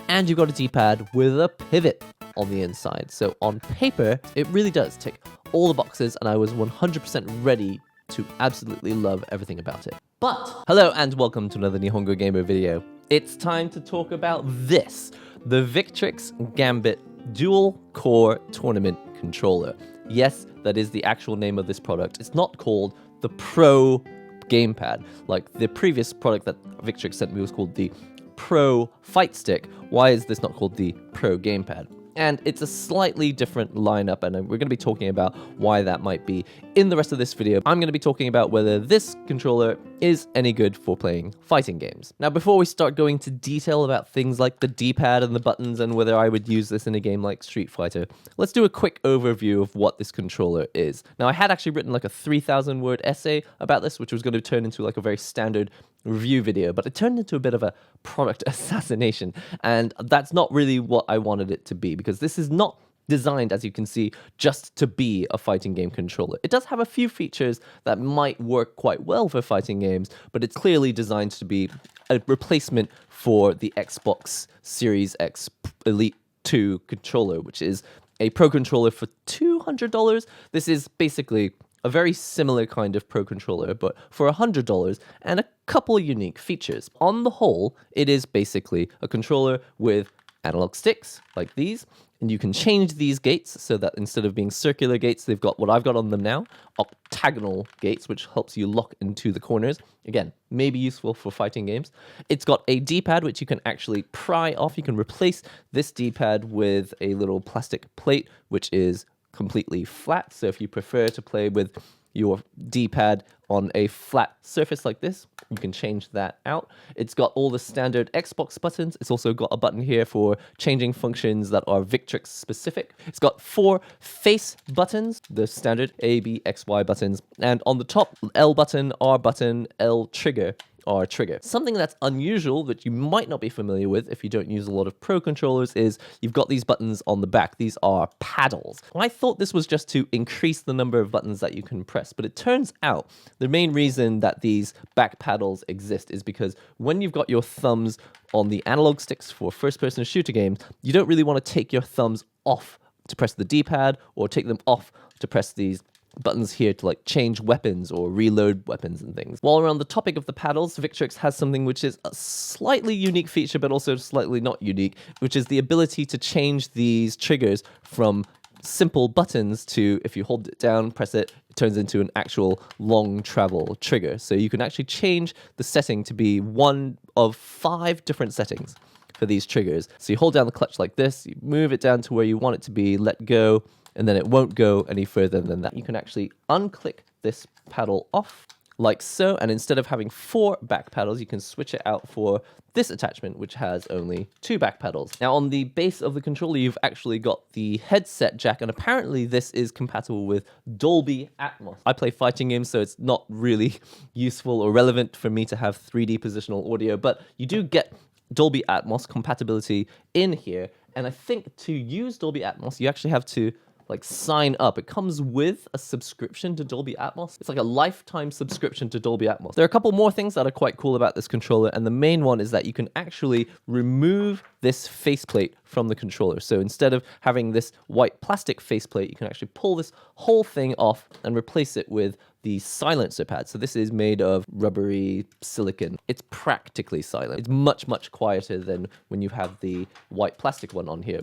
and you've got a D-pad with a pivot on the inside. So on paper, it really does tick all the boxes, and I was 100% ready to absolutely love everything about it. But hello and welcome to another Nihongo Gamer video. It's time to talk about this, the Victrix Gambit Dual Core Tournament Controller. Yes, that is the actual name of this product. It's not called the Pro Gamepad. Like the previous product that Victrix sent me was called the Pro Fight Stick. Why is this not called the Pro Gamepad? And it's a slightly different lineup, and we're going to be talking about why that might be in the rest of this video. I'm going to be talking about whether this controller is any good for playing fighting games. Now, before we start going into detail about things like the D-pad and the buttons and whether I would use this in a game like Street Fighter, let's do a quick overview of what this controller is. Now, I had actually written like a 3,000 word essay about this, which was going to turn into like a very standard review video, but it turned into a bit of a product assassination, and that's not really what I wanted it to be, because this is not designed, as you can see, just to be a fighting game controller. It does have a few features that might work quite well for fighting games, but it's clearly designed to be a replacement for the Xbox Series X Elite 2 controller, which is a Pro controller for $200. This is basically a very similar kind of Pro controller, but for $100 and a couple of unique features. On the whole, it is basically a controller with analog sticks like these, and you can change these gates so that instead of being circular gates, they've got what I've got on them now, octagonal gates, which helps you lock into the corners. Again, maybe useful for fighting games. It's got a D-pad, which you can actually pry off. You can replace this D-pad with a little plastic plate, which is completely flat. So if you prefer to play with your D-pad on a flat surface like this, you can change that out. It's got all the standard Xbox buttons. It's also got a button here for changing functions that are Victrix specific. It's got 4 face buttons, the standard A, B, X, Y buttons. And on the top, L button, R button, L trigger, R trigger. Something that's unusual that you might not be familiar with if you don't use a lot of Pro controllers is you've got these buttons on the back. These are paddles. I thought this was just to increase the number of buttons that you can press, but it turns out the main reason that these back paddles exist is because when you've got your thumbs on the analog sticks for first-person shooter games, you don't really want to take your thumbs off to press the D-pad or take them off to press these buttons here to like change weapons or reload weapons and things. While we're on the topic of the paddles, Victrix has something which is a slightly unique feature, but also slightly not unique, which is the ability to change these triggers from simple buttons to, if you hold it down, press it, it turns into an actual long travel trigger. So you can actually change the setting to be one of 5 different settings for these triggers. So you hold down the clutch like this, you move it down to where you want it to be, let go, and then it won't go any further than that. You can actually unclick this paddle off like so, and instead of having 4 back paddles, you can switch it out for this attachment, which has only 2 back paddles. Now on the base of the controller, you've actually got the headset jack, and apparently this is compatible with Dolby Atmos. I play fighting games, so it's not really useful or relevant for me to have 3D positional audio, but you do get Dolby Atmos compatibility in here, and I think to use Dolby Atmos, you actually have to like sign up. It comes with a subscription to Dolby Atmos. It's like a lifetime subscription to Dolby Atmos. There are a couple more things that are quite cool about this controller, and the main one is that you can actually remove this faceplate from the controller. So instead of having this white plastic faceplate, you can actually pull this whole thing off and replace it with the silencer pad. So this is made of rubbery silicon. It's practically silent. It's much, much quieter than when you have the white plastic one on here.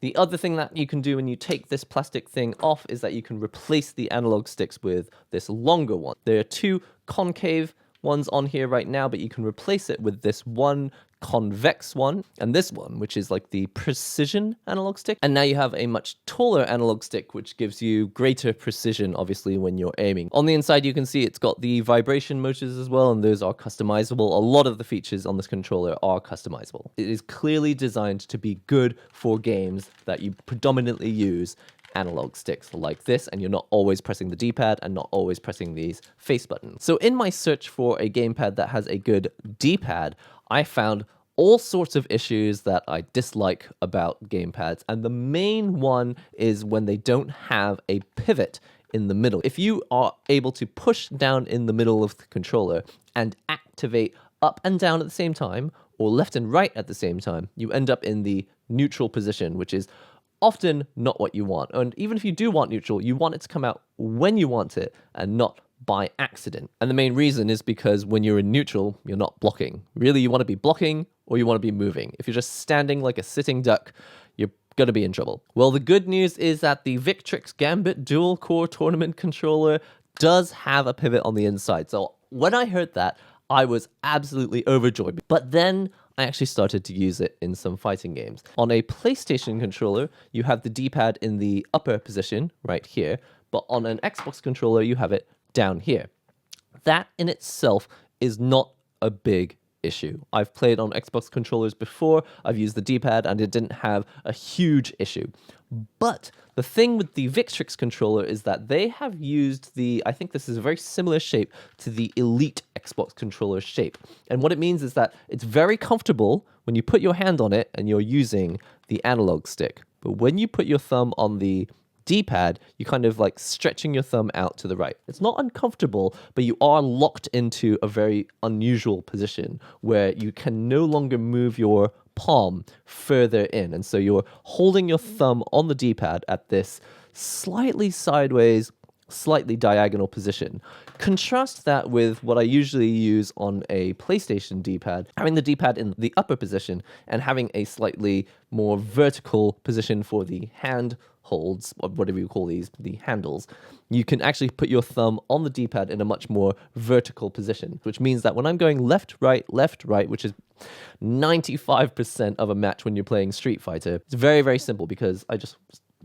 The other thing that you can do when you take this plastic thing off is that you can replace the analog sticks with this longer one. There are 2 concave ones on here right now, but you can replace it with this one convex one and this one, which is like the precision analog stick. And now you have a much taller analog stick, which gives you greater precision, obviously, when you're aiming. On the inside, you can see it's got the vibration motors as well, and those are customizable. A lot of the features on this controller are customizable. It is clearly designed to be good for games that you predominantly use analog sticks like this, and you're not always pressing the D-pad and not always pressing these face buttons. So in my search for a gamepad that has a good D-pad, I found all sorts of issues that I dislike about gamepads, and the main one is when they don't have a pivot in the middle. If you are able to push down in the middle of the controller and activate up and down at the same time, or left and right at the same time, you end up in the neutral position, which is often not what you want. And even if you do want neutral, you want it to come out when you want it and not by accident. And the main reason is because when you're in neutral, you're not blocking. Really, you want to be blocking or you want to be moving. If you're just standing like a sitting duck, you're going to be in trouble. Well, the good news is that the Victrix Gambit dual core tournament controller does have a pivot on the inside. So when I heard that, I was absolutely overjoyed. But then I actually started to use it in some fighting games. On a PlayStation controller, you have the D-pad in the upper position right here, but on an Xbox controller, you have it down here. That in itself is not a big issue. I've played on Xbox controllers before, I've used the D-pad, and it didn't have a huge issue. But the thing with the Victrix controller is that they have used I think this is a very similar shape to the Elite Xbox controller shape. And what it means is that it's very comfortable when you put your hand on it and you're using the analog stick. But when you put your thumb on the D-pad, you kind of like stretching your thumb out to the right. It's not uncomfortable, but you are locked into a very unusual position where you can no longer move your palm further in. And so you're holding your thumb on the D-pad at this slightly sideways, slightly diagonal position. Contrast that with what I usually use on a PlayStation D-pad, having the D-pad in the upper position and having a slightly more vertical position for the hand holds, or whatever you call these, the handles. You can actually put your thumb on the D-pad in a much more vertical position, which means that when I'm going left, right, which is 95% of a match when you're playing Street Fighter, it's very, very simple because I just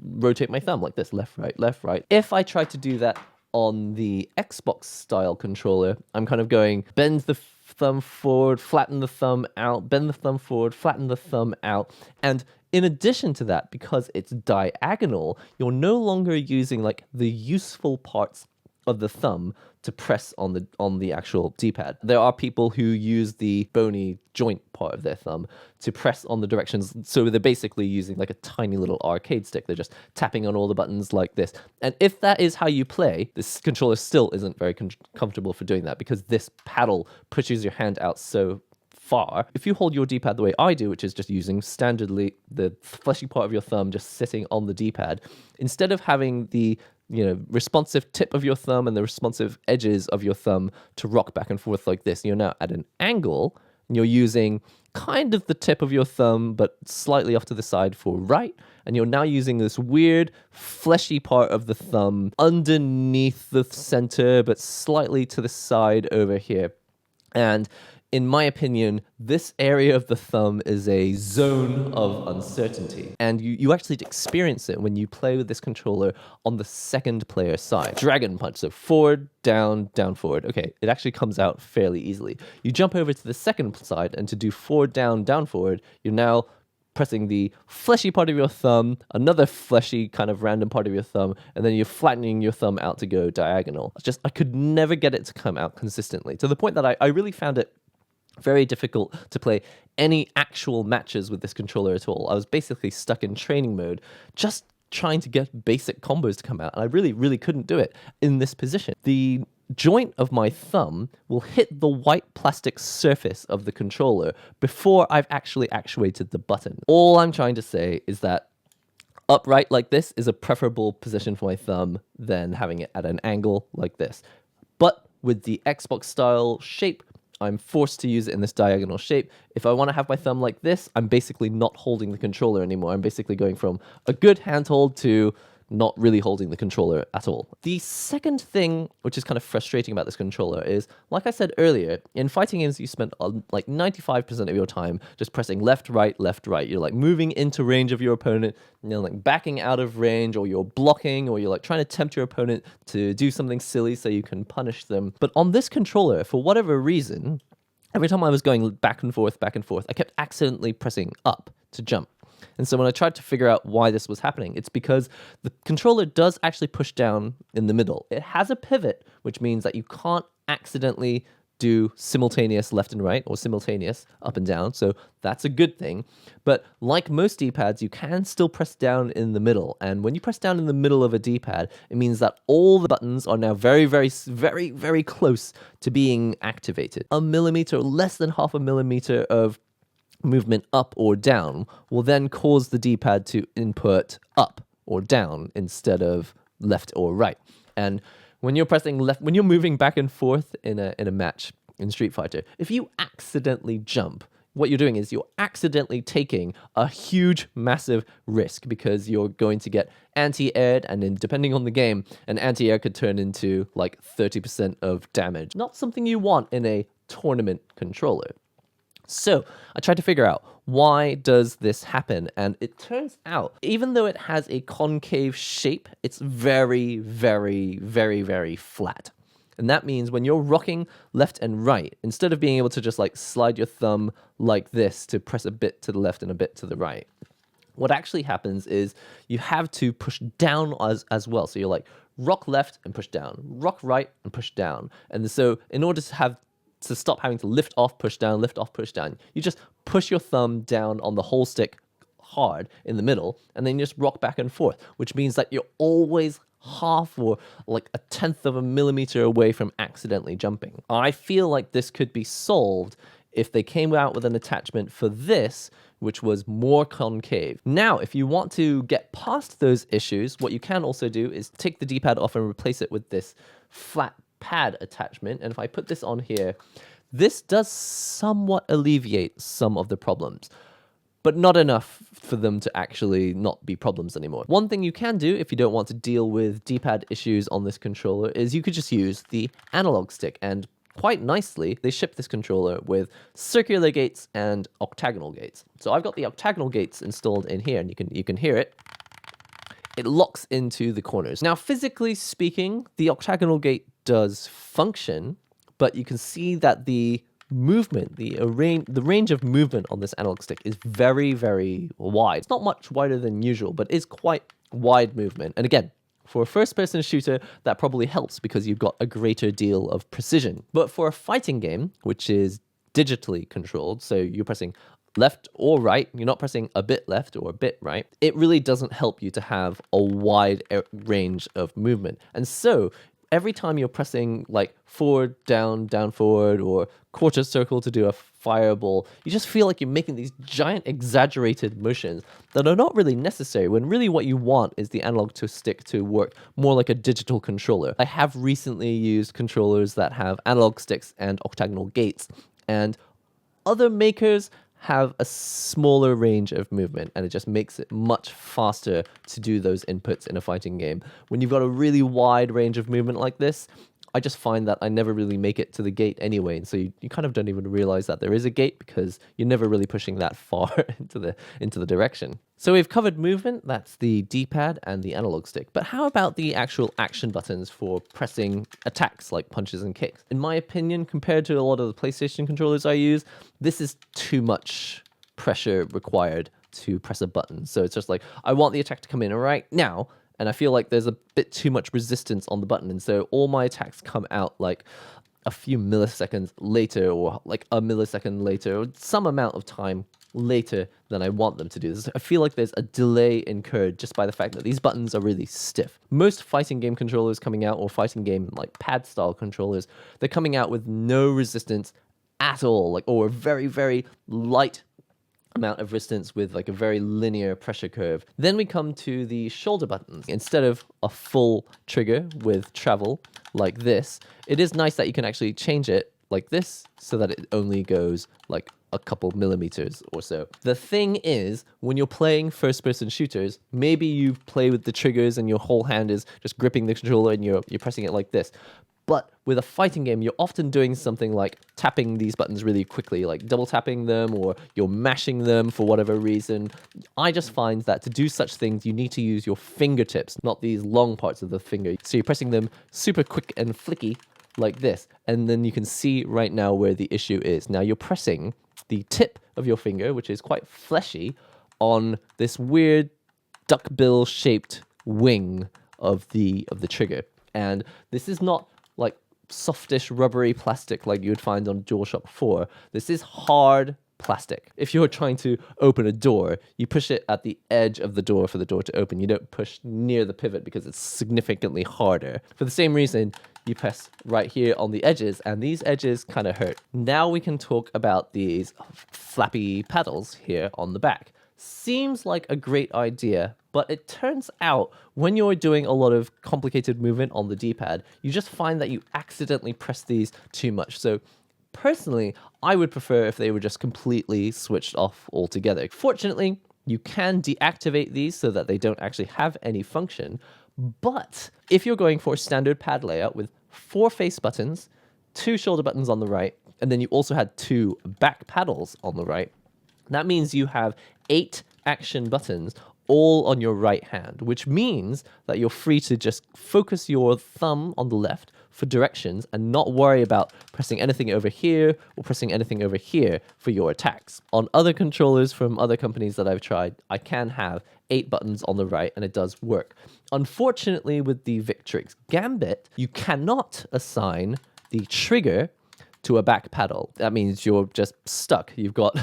rotate my thumb like this, left, right. If I try to do that on the Xbox style controller, I'm kind of going bend the thumb forward, flatten the thumb out, bend the thumb forward, flatten the thumb out. And in addition to that, because it's diagonal, you're no longer using like the useful parts of the thumb to press on the actual D-pad. There are people who use the bony joint part of their thumb to press on the directions. So they're basically using like a tiny little arcade stick. They're just tapping on all the buttons like this. And if that is how you play, this controller still isn't very comfortable for doing that because this paddle pushes your hand out so far. If you hold your D-pad the way I do, which is just using standardly the fleshy part of your thumb just sitting on the D-pad, instead of having the responsive tip of your thumb and the responsive edges of your thumb to rock back and forth like this, you're now at an angle and you're using kind of the tip of your thumb but slightly off to the side for right, and you're now using this weird fleshy part of the thumb underneath the center but slightly to the side over here. And in my opinion, this area of the thumb is a zone of uncertainty. And you actually experience it when you play with this controller on the second player side. Dragon punch, so forward, down, forward. Okay, it actually comes out fairly easily. You jump over to the second side, and to do forward, down, forward, you're now pressing the fleshy part of your thumb, another fleshy kind of random part of your thumb, and then you're flattening your thumb out to go diagonal. I could never get it to come out consistently, to the point that I really found it very difficult to play any actual matches with this controller at all. I was basically stuck in training mode, just trying to get basic combos to come out, and I really, really couldn't do it in this position. The joint of my thumb will hit the white plastic surface of the controller before I've actually actuated the button. All I'm trying to say is that upright like this is a preferable position for my thumb than having it at an angle like this. But with the Xbox style shape, I'm forced to use it in this diagonal shape. If I want to have my thumb like this, I'm basically not holding the controller anymore. I'm basically going from a good handhold to not really holding the controller at all. The second thing, which is kind of frustrating about this controller, is, like I said earlier, in fighting games, you spend like 95% of your time just pressing left, right. You're like moving into range of your opponent, like backing out of range, or you're blocking, or you're like trying to tempt your opponent to do something silly so you can punish them. But on this controller, for whatever reason, every time I was going back and forth, I kept accidentally pressing up to jump. And so when I tried to figure out why this was happening, it's because the controller does actually push down in the middle. It has a pivot, which means that you can't accidentally do simultaneous left and right or simultaneous up and down. So that's a good thing. But like most D-pads, you can still press down in the middle. And when you press down in the middle of a D-pad, it means that all the buttons are now very, very close to being activated. A millimeter, less than half a millimeter of movement up or down will then cause the D-pad to input up or down instead of left or right. And when you're pressing left, when you're moving back and forth in a match in Street Fighter, if you accidentally jump, what you're doing is you're accidentally taking a huge, massive risk because you're going to get anti-aired, and then depending on the game, an anti-air could turn into like 30% of damage. Not something you want in a tournament controller. So I tried to figure out, why does this happen? And it turns out, even though it has a concave shape, it's very, very, very, very flat. And that means when you're rocking left and right, instead of being able to just like slide your thumb like this to press a bit to the left and a bit to the right, what actually happens is you have to push down as well. So you're like rock left and push down, rock right and push down. And so in order to stop having to lift off, push down, you just push your thumb down on the whole stick hard in the middle, and then you just rock back and forth, which means that you're always half or like a tenth of a millimeter away from accidentally jumping. I feel like this could be solved if they came out with an attachment for this, which was more concave. Now, if you want to get past those issues, what you can also do is take the D-pad off and replace it with this flat pad attachment. And if I put this on here, this does somewhat alleviate some of the problems, but not enough for them to actually not be problems anymore. One thing you can do if you don't want to deal with D-pad issues on this controller is you could just use the analog stick, and quite nicely, they ship this controller with circular gates and octagonal gates. So I've got the octagonal gates installed in here, and you can hear it. It locks into the corners. Now, physically speaking, the octagonal gate does function, but you can see that the movement, the range of movement on this analog stick is very, very wide. It's not much wider than usual, but is quite wide movement. And again, for a first-person shooter, that probably helps because you've got a greater deal of precision. But for a fighting game, which is digitally controlled, so you're pressing left or right, you're not pressing a bit left or a bit right, it really doesn't help you to have a wide range of movement. And so every time you're pressing like forward, down, down, forward, or quarter circle to do a fireball, you just feel like you're making these giant exaggerated motions that are not really necessary, when really what you want is the analog to stick to work more like a digital controller. I have recently used controllers that have analog sticks and octagonal gates, and other makers have a smaller range of movement, and it just makes it much faster to do those inputs in a fighting game. When you've got a really wide range of movement like this, I just find that I never really make it to the gate anyway, and so you kind of don't even realize that there is a gate because you're never really pushing that far into the direction. So we've covered movement, that's the D-pad and the analog stick. But how about the actual action buttons for pressing attacks like punches and kicks? In my opinion, compared to a lot of the PlayStation controllers I use, this is too much pressure required to press a button. So it's just like, I want the attack to come in right now, and I feel like there's a bit too much resistance on the button, and so all my attacks come out like a few milliseconds later, or like a millisecond later, or some amount of time later than I want them to do. I feel like there's a delay incurred just by the fact that these buttons are really stiff. Most fighting game controllers coming out, or fighting game like pad style controllers, they're coming out with no resistance at all, like, or a very, very light amount of resistance with like a very linear pressure curve. Then we come to the shoulder buttons. Instead of a full trigger with travel like this, it is nice that you can actually change it like this so that it only goes like a couple millimeters or so. The thing is, when you're playing first-person shooters, maybe you play with the triggers and your whole hand is just gripping the controller and you're pressing it like this. But with a fighting game, you're often doing something like tapping these buttons really quickly, like double tapping them, or you're mashing them for whatever reason. I just find that to do such things, you need to use your fingertips, not these long parts of the finger. So you're pressing them super quick and flicky like this. And then you can see right now where the issue is. Now you're pressing the tip of your finger, which is quite fleshy, on this weird duckbill shaped wing of the trigger. And this is not like softish rubbery plastic like you would find on DualShock 4. This is hard plastic. If you're trying to open a door, you push it at the edge of the door for the door to open. You don't push near the pivot because it's significantly harder. For the same reason, you press right here on the edges, and these edges kind of hurt. Now we can talk about these flappy paddles here on the back. Seems like a great idea, but it turns out when you're doing a lot of complicated movement on the D-pad, you just find that you accidentally press these too much. So personally, I would prefer if they were just completely switched off altogether. Fortunately, you can deactivate these so that they don't actually have any function. But if you're going for a standard pad layout with 4 face buttons, 2 shoulder buttons on the right, and then you also had 2 back paddles on the right, that means you have 8 action buttons all on your right hand, which means that you're free to just focus your thumb on the left for directions and not worry about pressing anything over here or pressing anything over here for your attacks. On other controllers from other companies that I've tried, I can have 8 buttons on the right and it does work. Unfortunately, with the Victrix Gambit, you cannot assign the trigger to a back paddle. That means you're just stuck. You've got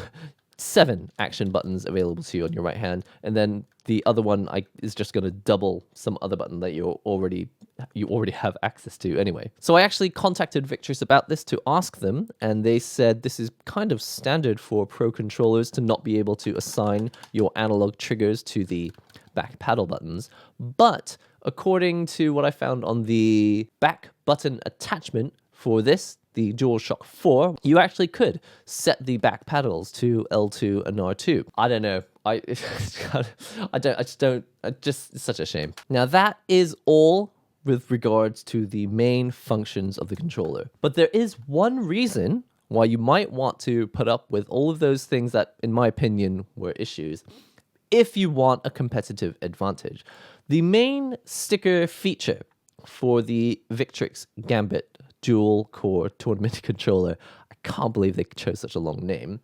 7 action buttons available to you on your right hand, and then the other one is just going to double some other button that you already have access to anyway. So I actually contacted Victrix about this to ask them, and they said this is kind of standard for pro controllers to not be able to assign your analog triggers to the back paddle buttons. But according to what I found on the back button attachment for this, the DualShock 4, you actually could set the back paddles to L2 and R2. I don't know. It's such a shame. Now that is all with regards to the main functions of the controller. But there is one reason why you might want to put up with all of those things that, in my opinion, were issues, if you want a competitive advantage. The main sticker feature for the Victrix Gambit dual core tournament controller, I can't believe they chose such a long name,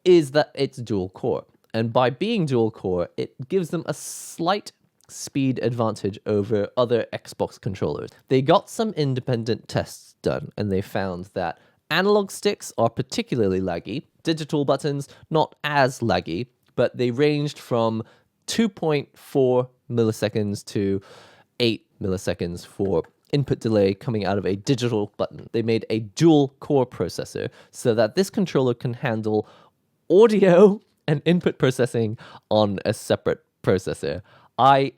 is that it's dual core. And by being dual core, it gives them a slight speed advantage over other Xbox controllers. They got some independent tests done, and they found that analog sticks are particularly laggy, digital buttons not as laggy, but they ranged from 2.4 milliseconds to 8 milliseconds for input delay coming out of a digital button. They made a dual core processor so that this controller can handle audio and input processing on a separate processor. I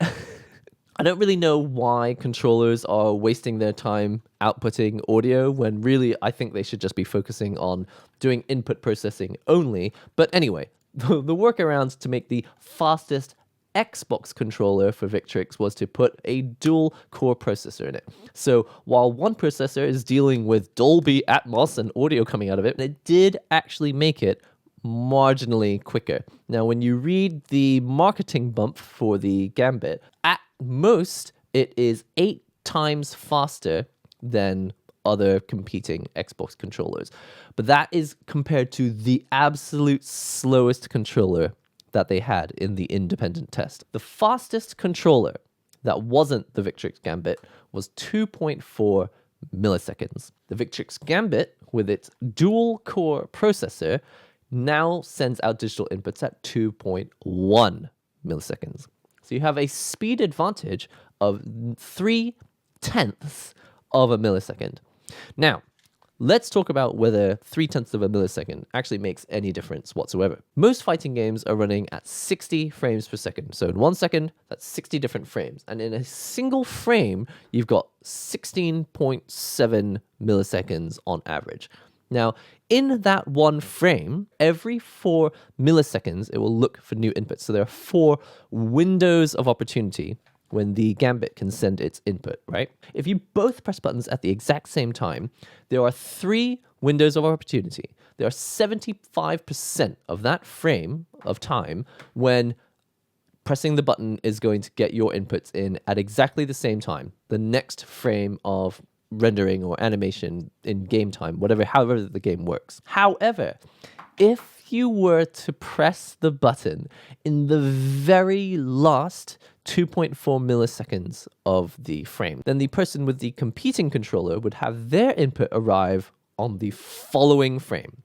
don't really know why controllers are wasting their time outputting audio when really I think they should just be focusing on doing input processing only. But anyway, the workarounds to make the fastest Xbox controller for Victrix was to put a dual core processor in it. So while one processor is dealing with Dolby Atmos and audio coming out of it, it did actually make it marginally quicker. Now, when you read the marketing bump for the Gambit, at most it is 8 times faster than other competing Xbox controllers. But that is compared to the absolute slowest controller that they had in the independent test. The fastest controller that wasn't the Victrix Gambit was 2.4 milliseconds. The Victrix Gambit, with its dual core processor, now sends out digital inputs at 2.1 milliseconds. So you have a speed advantage of 0.3 of a millisecond. Now, let's talk about whether 0.3 of a millisecond actually makes any difference whatsoever. Most fighting games are running at 60 frames per second. So in 1 second, that's 60 different frames. And in a single frame, you've got 16.7 milliseconds on average. Now, in that one frame, every 4 milliseconds, it will look for new inputs. So there are 4 windows of opportunity when the Gambit can send its input, right? If you both press buttons at the exact same time, there are 3 windows of opportunity. There are 75% of that frame of time when pressing the button is going to get your inputs in at exactly the same time, the next frame of rendering or animation in game time, however the game works. However, if you were to press the button in the very last 2.4 milliseconds of the frame, then the person with the competing controller would have their input arrive on the following frame.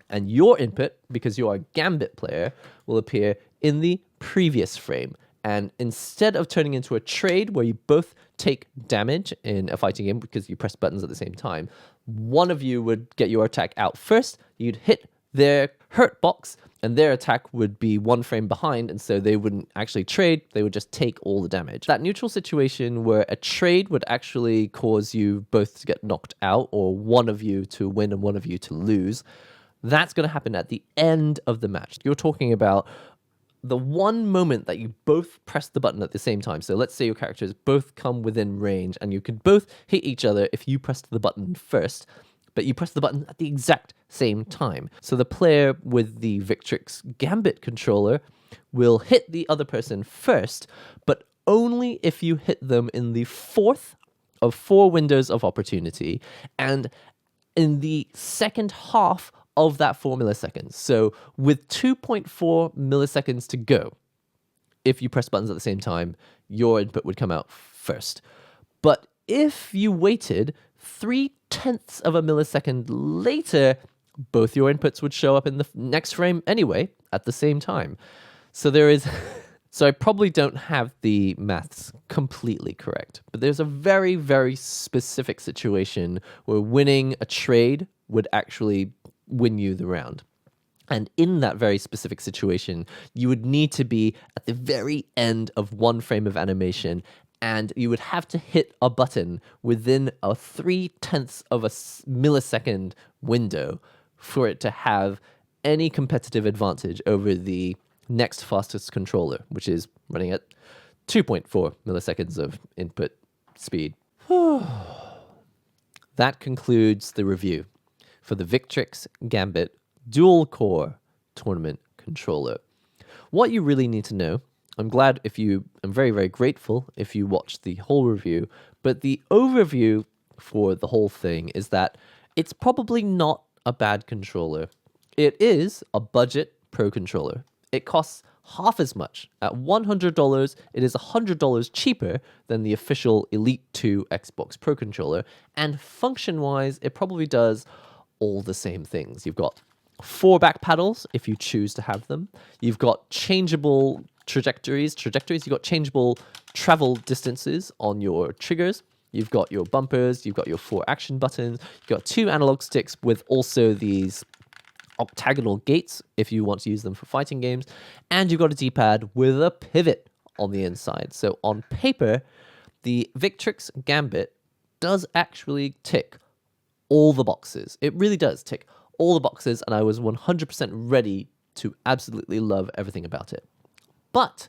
And your input, because you are a Gambit player, will appear in the previous frame. And instead of turning into a trade where you both take damage in a fighting game because you press buttons at the same time, one of you would get your attack out first, you'd hit their hurt box, and their attack would be one frame behind, and so they wouldn't actually trade, they would just take all the damage. That neutral situation where a trade would actually cause you both to get knocked out, or one of you to win and one of you to lose, that's going to happen at the end of the match. You're talking about the one moment that you both press the button at the same time. So let's say your characters both come within range and you can both hit each other if you pressed the button first, but you press the button at the exact same time. So the player with the Victrix Gambit controller will hit the other person first, but only if you hit them in the fourth of 4 windows of opportunity and in the second half of that 4 milliseconds. So with 2.4 milliseconds to go, if you press buttons at the same time, your input would come out first. But if you waited 0.3 of a millisecond later, both your inputs would show up in the next frame anyway at the same time. So there is... So I probably don't have the maths completely correct, but there's a very, very specific situation where winning a trade would actually win you the round. And in that very specific situation, you would need to be at the very end of one frame of animation, and you would have to hit a button within a 0.3 of a millisecond window for it to have any competitive advantage over the next fastest controller, which is running at 2.4 milliseconds of input speed. That concludes the review for the Victrix Gambit dual-core tournament controller. What you really need to know, I'm very, very grateful if you watched the whole review, but the overview for the whole thing is that it's probably not a bad controller. It is a budget pro controller. It costs half as much. At $100, it is $100 cheaper than the official Elite 2 Xbox Pro controller, and function-wise, it probably does all the same things. You've got 4 back paddles, if you choose to have them. You've got changeable trajectories. You've got changeable travel distances on your triggers. You've got your bumpers. You've got your 4 action buttons. You've got 2 analog sticks with also these octagonal gates if you want to use them for fighting games, and you've got a D-pad with a pivot on the inside. So on paper, the Victrix Gambit does actually tick all the boxes. It really does tick all the boxes, and I was 100% ready to absolutely love everything about it. But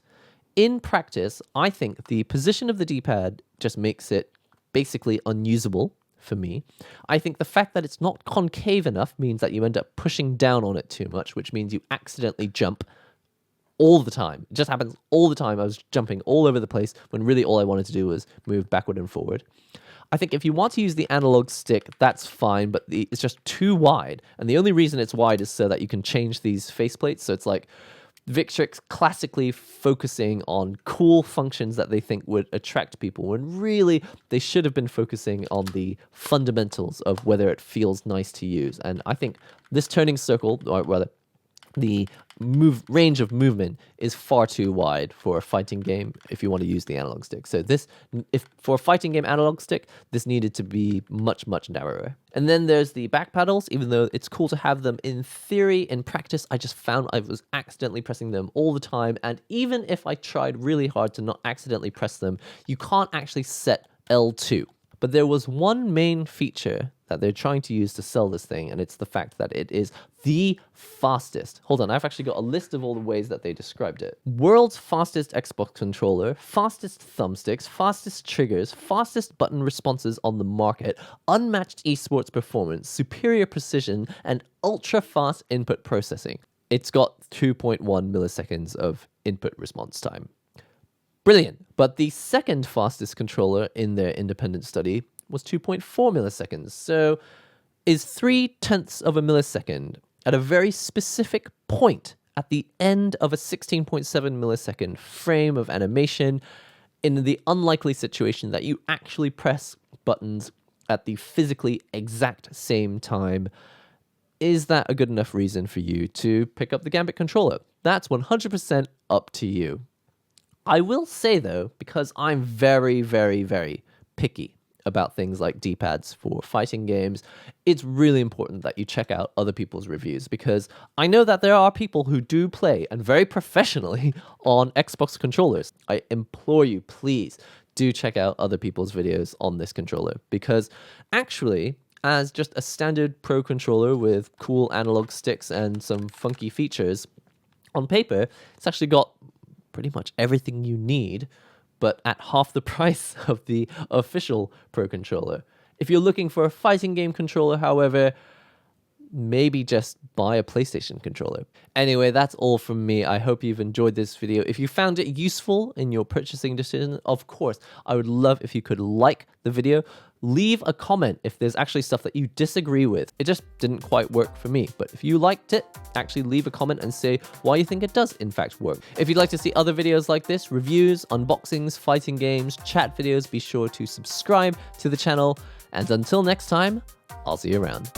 in practice, I think the position of the D-pad just makes it basically unusable for me. I think the fact that it's not concave enough means that you end up pushing down on it too much, which means you accidentally jump all the time. It just happens all the time. I was jumping all over the place when really all I wanted to do was move backward and forward. I think if you want to use the analog stick, that's fine, but it's just too wide. And the only reason it's wide is so that you can change these faceplates. So it's like Victrix classically focusing on cool functions that they think would attract people, when really they should have been focusing on the fundamentals of whether it feels nice to use. And I think this turning circle, or rather the range of movement, is far too wide for a fighting game if you want to use the analog stick. So if for a fighting game analog stick, this needed to be much, much narrower. And then there's the back paddles. Even though it's cool to have them in theory, in practice, I just found I was accidentally pressing them all the time. And even if I tried really hard to not accidentally press them, you can't actually set L2. But there was one main feature that they're trying to use to sell this thing, and it's the fact that it is the fastest. Hold on, I've actually got a list of all the ways that they described it. World's fastest Xbox controller, fastest thumbsticks, fastest triggers, fastest button responses on the market, unmatched esports performance, superior precision, and ultra-fast input processing. It's got 2.1 milliseconds of input response time. Brilliant. But the second fastest controller in their independent study was 2.4 milliseconds. So is 0.3 of a millisecond at a very specific point at the end of a 16.7 millisecond frame of animation, in the unlikely situation that you actually press buttons at the physically exact same time. Is that a good enough reason for you to pick up the Gambit controller? That's 100% up to you. I will say though, because I'm very, very, very picky about things like D-pads for fighting games, it's really important that you check out other people's reviews, because I know that there are people who do play, and very professionally, on Xbox controllers. I implore you, please do check out other people's videos on this controller, because actually, as just a standard Pro controller with cool analog sticks and some funky features, on paper, it's actually got pretty much everything you need, but at half the price of the official Pro controller. If you're looking for a fighting game controller, however, maybe just buy a PlayStation controller. Anyway, that's all from me. I hope you've enjoyed this video. If you found it useful in your purchasing decision, of course, I would love if you could like the video. Leave a comment if there's actually stuff that you disagree with. It just didn't quite work for me. But if you liked it, actually leave a comment and say why you think it does in fact work. If you'd like to see other videos like this, reviews, unboxings, fighting games, chat videos, be sure to subscribe to the channel. And until next time, I'll see you around.